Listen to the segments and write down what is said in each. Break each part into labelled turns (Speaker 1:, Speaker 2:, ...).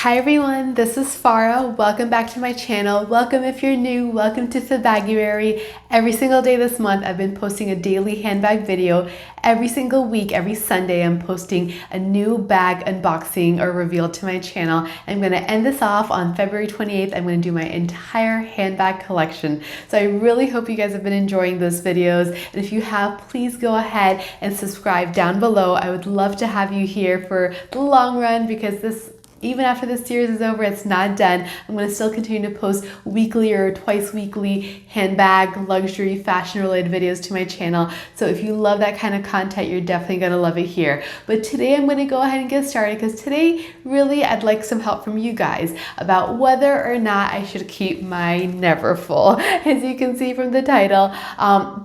Speaker 1: Hi everyone, this is Farah. Welcome back to my channel. Welcome if you're new. Welcome to FeBAGuary. Every single day this month, I've been posting a daily handbag video. Every single week, every Sunday, I'm posting a new bag unboxing or reveal to my channel. I'm going to end this off on February 28th. I'm going to do my entire handbag collection. So I really hope you guys have been enjoying those videos. And if you have, please go ahead and subscribe down below. I would love to have you here for the long run because even after this series is over, it's not done. I'm going to still continue to post weekly or twice weekly handbag, luxury, fashion related videos to my channel. So if you love that kind of content, you're definitely going to love it here. But today I'm going to go ahead and get started because today really I'd like some help from you guys about whether or not I should keep my Neverfull. As you can see from the title,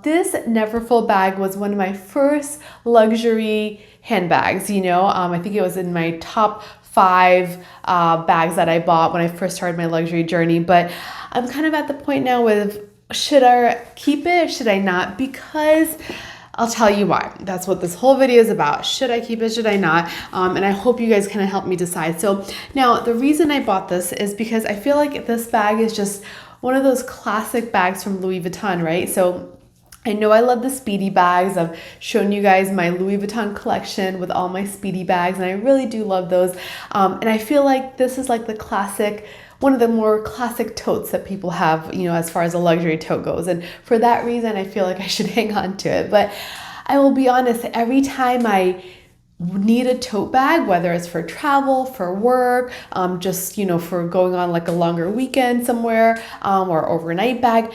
Speaker 1: this Neverfull bag was one of my first luxury handbags. I think it was in my top 5 bags that I bought when I first started my luxury journey, but I'm kind of at the point now with should I keep it, should I not? Because I'll tell you why. That's what this whole video is about. Should I keep it, should I not? And I hope you guys kind of help me decide. So now the reason I bought this is because I feel like this bag is just one of those classic bags from Louis Vuitton, right? So I know I love the Speedy bags. I've shown you guys my Louis Vuitton collection with all my Speedy bags, and I really do love those. And I feel like this is like the classic, one of the more classic totes that people have, as far as a luxury tote goes. And for that reason, I feel like I should hang on to it. But I will be honest, every time I need a tote bag, whether it's for travel, for work, just, for going on like a longer weekend somewhere, or overnight bag,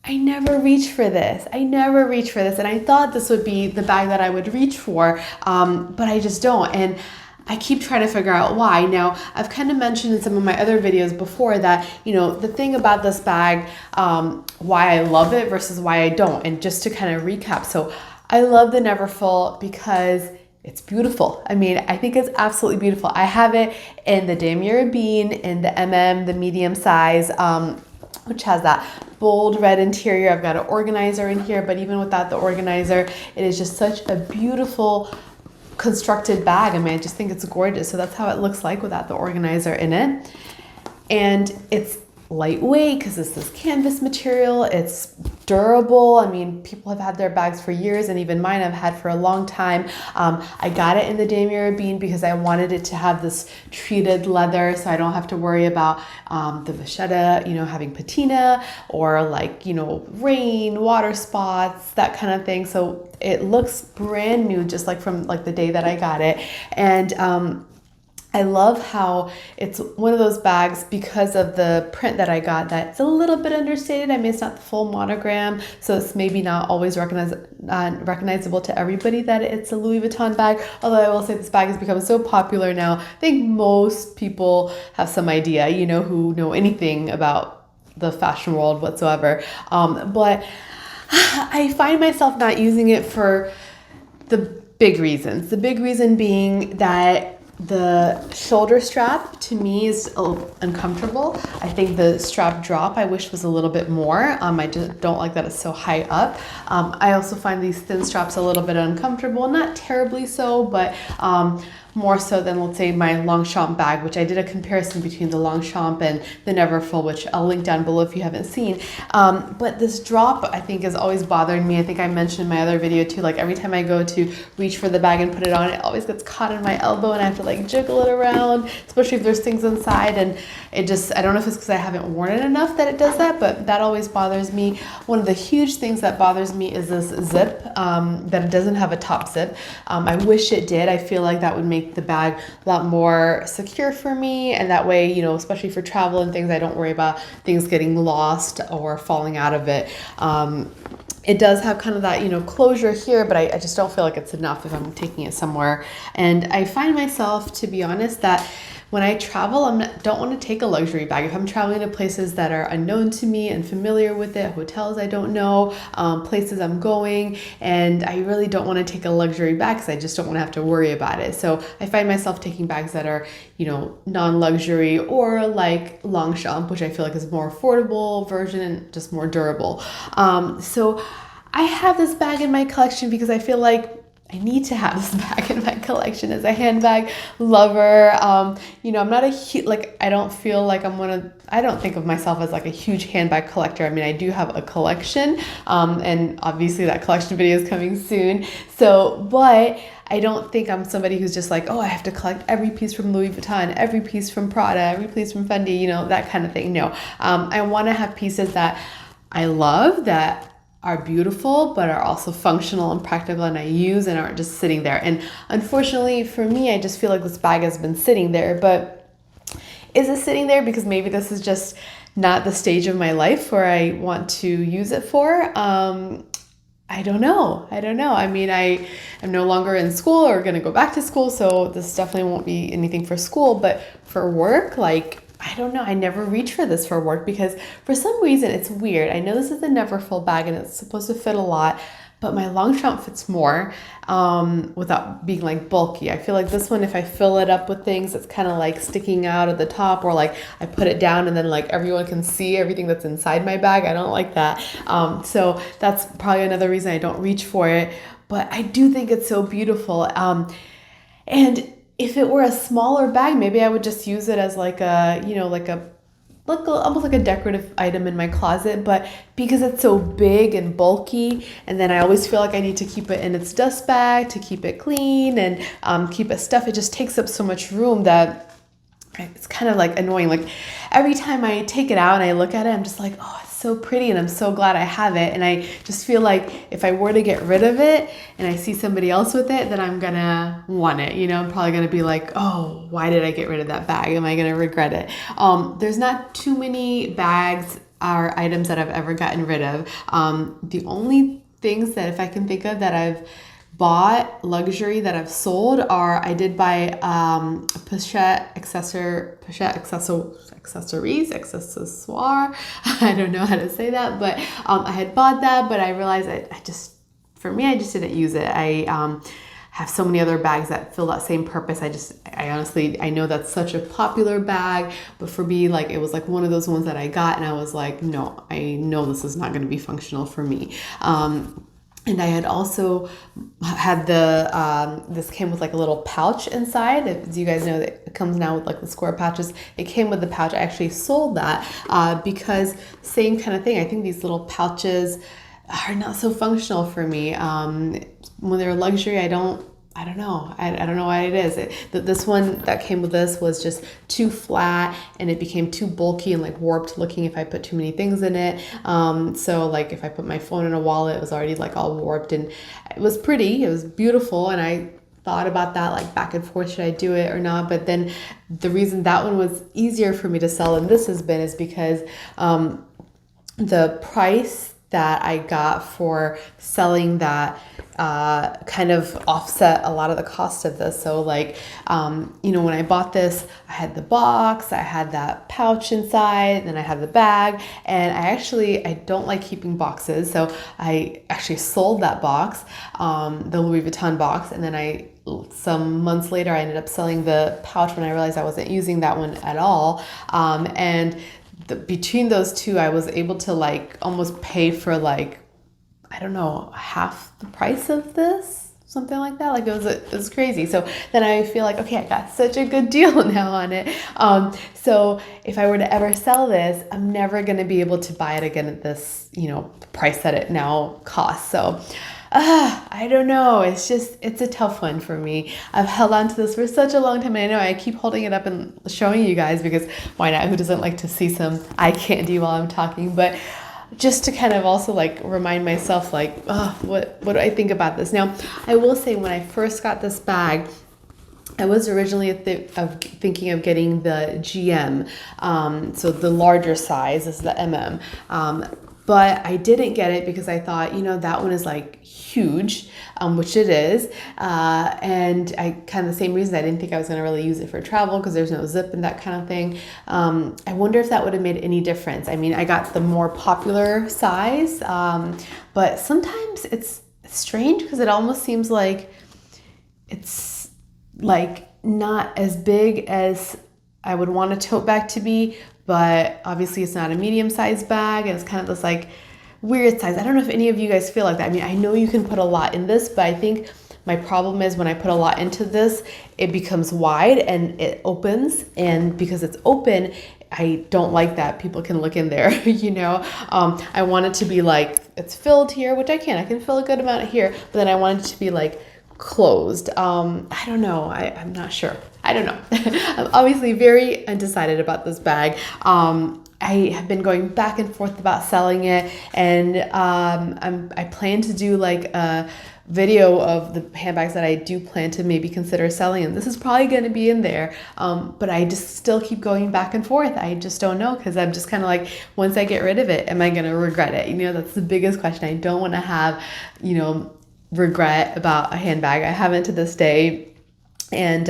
Speaker 1: I never reach for this. And I thought this would be the bag that I would reach for, but I just don't. And I keep trying to figure out why. Now, I've kind of mentioned in some of my other videos before that, the thing about this bag, why I love it versus why I don't. And just to kind of recap. So I love the Neverfull because it's beautiful. I mean, I think it's absolutely beautiful. I have it in the damier bean, in the the medium size, which has that bold red interior. I've got an organizer in here, but even without the organizer, it is just such a beautiful constructed bag. I mean, I just think it's gorgeous. So that's how it looks like without the organizer in it. And it's lightweight because it's this canvas material. It's durable. I mean, people have had their bags for years, and even mine I've had for a long time. I got it in the damier bean because I wanted it to have this treated leather, so I don't have to worry about the vachetta, having patina or rain, water spots, that kind of thing. So it looks brand new, just like from the day that I got it. And I love how it's one of those bags because of the print that I got that's a little bit understated. I mean, it's not the full monogram, so it's maybe not always recognizable to everybody that it's a Louis Vuitton bag. Although I will say this bag has become so popular now, I think most people have some idea, who know anything about the fashion world whatsoever. But I find myself not using it for the big reasons. The big reason being that the shoulder strap to me is uncomfortable. I think the strap drop I wish was a little bit more. I just don't like that it's so high up. I also find these thin straps a little bit uncomfortable, not terribly so, but more so than, let's say, my Longchamp bag, which I did a comparison between the Longchamp and the Neverfull, which I'll link down below if you haven't seen. But this drop, I think, is always bothering me. I think I mentioned in my other video too, every time I go to reach for the bag and put it on, it always gets caught in my elbow and I have to jiggle it around, especially if there's things inside. And it just, I don't know if it's because I haven't worn it enough that it does that, but that always bothers me. One of the huge things that bothers me is this zip, that it doesn't have a top zip. I wish it did. I feel like that would make the bag a lot more secure for me, and that way, especially for travel and things, I don't worry about things getting lost or falling out of it. It does have kind of that, closure here, but I just don't feel like it's enough if I'm taking it somewhere. And I find myself, to be honest, that when I travel, don't want to take a luxury bag. If I'm traveling to places that are unknown to me and familiar with it, hotels I don't know, places I'm going, and I really don't want to take a luxury bag because I just don't want to have to worry about it. So I find myself taking bags that are, non-luxury or like Longchamp, which I feel like is a more affordable version and just more durable. So I have this bag in my collection because I feel like I need to have this bag in my collection as a handbag lover. You know, I'm not I don't feel like I don't think of myself as like a huge handbag collector. I mean, I do have a collection, and obviously that collection video is coming soon. So, but I don't think I'm somebody who's just like, oh, I have to collect every piece from Louis Vuitton, every piece from Prada, every piece from Fendi, you know, that kind of thing. No, I want to have pieces that I love, that are beautiful, but are also functional and practical, and I use and aren't just sitting there. And unfortunately for me, I just feel like this bag has been sitting there. But is it sitting there because maybe this is just not the stage of my life where I want to use it for? I don't know. I mean, I am no longer in school or going to go back to school, so this definitely won't be anything for school. But for work, like, I don't know. I never reach for this for work because for some reason it's weird. I know this is a NEVERFULL bag and it's supposed to fit a lot, but my long trunk fits more without being like bulky. I feel like this one, if I fill it up with things, it's kind of like sticking out at the top, or like I put it down and then like everyone can see everything that's inside my bag. I don't like that. So that's probably another reason I don't reach for it, but I do think it's so beautiful. And if it were a smaller bag, maybe I would just use it as like a, you know, almost like a decorative item in my closet. But because it's so big and bulky, and then I always feel like I need to keep it in its dust bag to keep it clean and keep it stuffed, it just takes up so much room that it's kind of like annoying. Like every time I take it out and I look at it, I'm just like, oh, it's so pretty, and I'm so glad I have it. And I just feel like if I were to get rid of it and I see somebody else with it, then I'm gonna want it. You know, I'm probably gonna be like, oh, why did I get rid of that bag? Am I gonna regret it? There's not too many bags or items that I've ever gotten rid of. The only things that if I can think of that I've bought luxury that I've sold are, I did buy accessories, I don't know how to say that, but I had bought that, but I realized I just didn't use it. I have so many other bags that fill that same purpose. I honestly, I know that's such a popular bag, but for me, like, it was like one of those ones that I got and I was like, no, I know this is not going to be functional for me. And I had also had this came with like a little pouch inside. As you guys know, that it comes now with like the square pouches. It came with the pouch. I actually sold that because same kind of thing. I think these little pouches are not so functional for me. When they're luxury, I don't know. I don't know why it is. This one that came with this was just too flat, and it became too bulky and like warped looking if I put too many things in it. So like if I put my phone in a wallet, it was already like all warped, and it was pretty. It was beautiful, and I thought about that like back and forth, should I do it or not? But then the reason that one was easier for me to sell than this has been is because the price that I got for selling that kind of offset a lot of the cost of this. So like, you know, when I bought this, I had the box, I had that pouch inside, then I had the bag, and I don't like keeping boxes. So I actually sold that box, the Louis Vuitton box, and then some months later, I ended up selling the pouch when I realized I wasn't using that one at all. And between those two, I was able to like almost pay for like, I don't know, half the price of this, something like that. Like it was crazy. So then I feel like, okay, I got such a good deal now on it. So if I were to ever sell this, I'm never going to be able to buy it again at this, you know, price that it now costs. So I don't know. It's a tough one for me. I've held on to this for such a long time. And I know I keep holding it up and showing you guys because why not? Who doesn't like to see some eye candy while I'm talking? But just to kind of also like remind myself like, what do I think about this? Now, I will say when I first got this bag, I was originally thinking of getting the GM, so the larger size is the MM. But I didn't get it because I thought, you know, that one is like huge, which it is. And I kind of the same reason I didn't think I was going to really use it for travel because there's no zip and that kind of thing. I wonder if that would have made any difference. I mean, I got the more popular size, but sometimes it's strange because it almost seems like it's like not as big as I would want a tote bag to be, but obviously it's not a medium-sized bag, and it's kind of this like weird size. I don't know if any of you guys feel like that. I mean, I know you can put a lot in this, but I think my problem is when I put a lot into this, it becomes wide and it opens, and because it's open, I don't like that people can look in there, you know. I want it to be like it's filled here, which I can fill a good amount here, but then I want it to be like closed. I don't know. I'm not sure. I don't know. I'm obviously very undecided about this bag. I have been going back and forth about selling it, and I plan to do like a video of the handbags that I do plan to maybe consider selling, and this is probably going to be in there, but I just still keep going back and forth. I just don't know, because I'm just kind of like, once I get rid of it, am I going to regret it? You know, that's the biggest question. I don't want to have, you know, regret about a handbag. I haven't to this day, and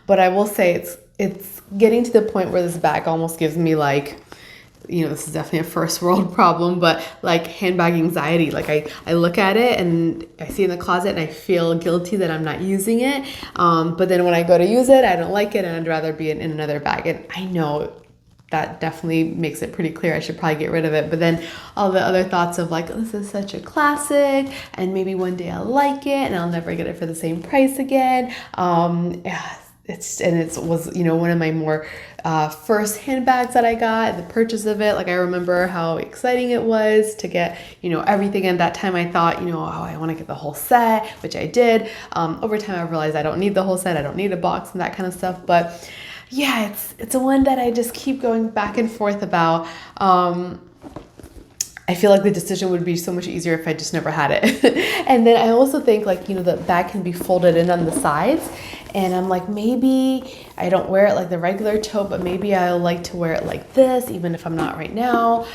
Speaker 1: but I will say it's getting to the point where this bag almost gives me like, you know, this is definitely a first world problem, but like handbag anxiety. Like I look at it and I see it in the closet and I feel guilty that I'm not using it. But then when I go to use it, I don't like it, and I'd rather be in another bag. And I know that definitely makes it pretty clear I should probably get rid of it. But then all the other thoughts of like, oh, this is such a classic, and maybe one day I'll like it and I'll never get it for the same price again. It was, you know, one of my more first handbags that I got, the purchase of it. Like, I remember how exciting it was to get, you know, everything. And that time I thought, you know, oh, I want to get the whole set, which I did. Over time I realized I don't need the whole set. I don't need a box and that kind of stuff. But yeah, it's a one that I just keep going back and forth about. I feel like the decision would be so much easier if I just never had it. And then I also think, like, you know, the bag can be folded in on the sides. And I'm like, maybe I don't wear it like the regular tote, but maybe I like to wear it like this, even if I'm not right now.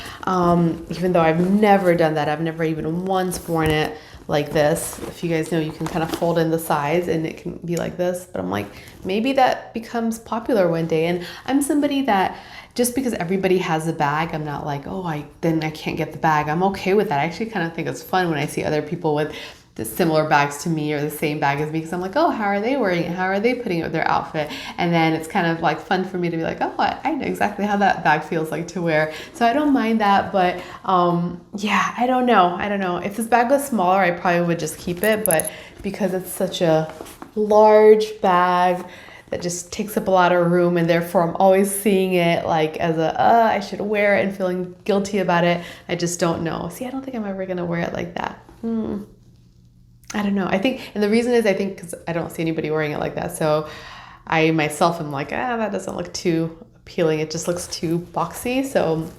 Speaker 1: Even though I've never done that. I've never even once worn it like this. If you guys know, you can kind of fold in the sides and it can be like this. But I'm like, maybe that becomes popular one day. And I'm somebody that, just because everybody has a bag, I'm not like, oh, then I can't get the bag. I'm okay with that. I actually kind of think it's fun when I see other people with the similar bags to me or the same bag as me, because I'm like, oh, how are they wearing it? How are they putting it with their outfit? And then it's kind of like fun for me to be like, oh, I know exactly how that bag feels like to wear. So I don't mind that, but yeah, I don't know. If this bag was smaller, I probably would just keep it, but because it's such a large bag that just takes up a lot of room, and therefore I'm always seeing it like as I should wear it and feeling guilty about it. I just don't know. See, I don't think I'm ever gonna wear it like that. I don't know. I think, and the reason is, I think because I don't see anybody wearing it like that. So I myself am like, that doesn't look too appealing. It just looks too boxy. So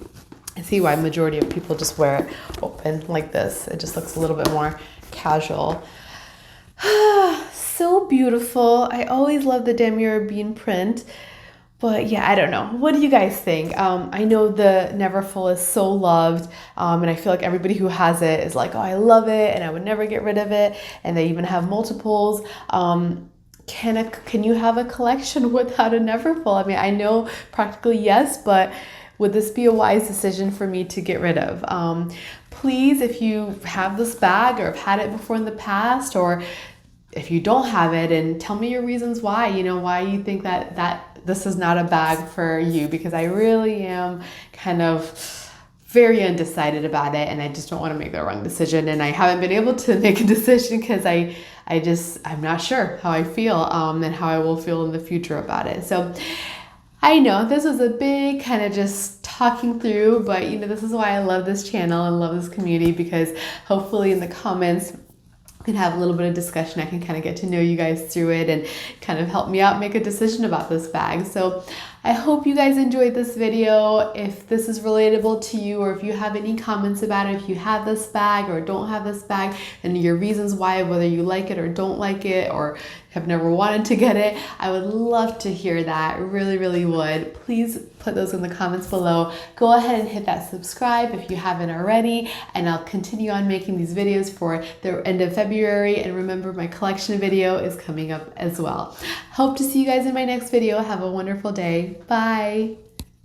Speaker 1: I see why majority of people just wear it open like this. It just looks a little bit more casual. So beautiful. I always love the damier bean print. But yeah, I don't know. What do you guys think? I know the Neverfull is so loved, and I feel like everybody who has it is like, oh, I love it, and I would never get rid of it. And they even have multiples. Can you have a collection without a Neverfull? I mean, I know practically yes, but would this be a wise decision for me to get rid of? Please, if you have this bag or have had it before in the past, or if you don't have it, and tell me your reasons why, you know, why you think that this is not a bag for you, because I really am kind of very undecided about it, and I just don't want to make the wrong decision. And I haven't been able to make a decision because I'm not sure how I feel and how I will feel in the future about it. So I know this was a big kind of just talking through, but you know, this is why I love this channel and love this community, because hopefully in the comments we can have a little bit of discussion. I can kind of get to know you guys through it and kind of help me out make a decision about this bag. So I hope you guys enjoyed this video. If this is relatable to you, or if you have any comments about it, if you have this bag or don't have this bag, and your reasons why, whether you like it or don't like it, or have never wanted to get it, I would love to hear that. Really, really would. Please put those in the comments below. Go ahead and hit that subscribe if you haven't already, and I'll continue on making these videos for the end of February. And remember, my collection video is coming up as well. Hope to see you guys in my next video. Have a wonderful day. Bye.